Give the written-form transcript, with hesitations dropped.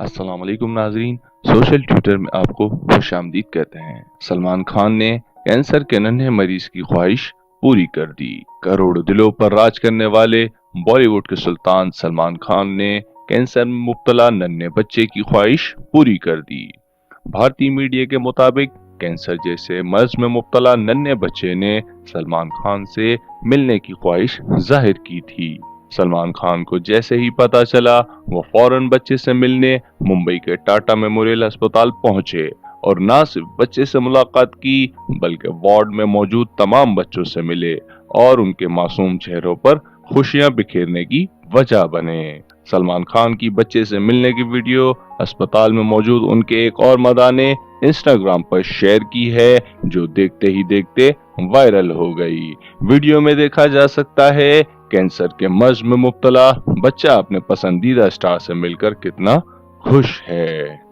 अस्सलाम वालेकुम नाजरीन। सोशल ट्विटर में आपको खुश आमदीद कहते हैं। सलमान खान ने कैंसर के नन्हे मरीज की ख्वाहिश पूरी कर दी। करोड़ों दिलों पर राज करने वाले बॉलीवुड के सुल्तान सलमान खान ने कैंसर में मुब्तला नन्हे बच्चे की ख्वाहिश पूरी कर दी। भारतीय मीडिया के मुताबिक कैंसर जैसे मर्ज में मुब्तला नन्हे बच्चे ने सलमान खान से मिलने की ख्वाहिश जाहिर की थी। सलमान खान को जैसे ही पता चला वो फौरन बच्चे से मिलने मुंबई के टाटा मेमोरियल अस्पताल पहुंचे और न सिर्फ बच्चे से मुलाकात की बल्कि वार्ड में मौजूद तमाम बच्चों से मिले और उनके मासूम चेहरों पर खुशियां बिखेरने की वजह बने। सलमान खान की बच्चे से मिलने की वीडियो अस्पताल में मौजूद उनके एक और मदा ने इंस्टाग्राम पर शेयर की है, जो देखते ही देखते वायरल हो गई। वीडियो में देखा जा सकता है कैंसर के मर्ज में मुब्तला बच्चा अपने पसंदीदा स्टार से मिलकर कितना खुश है।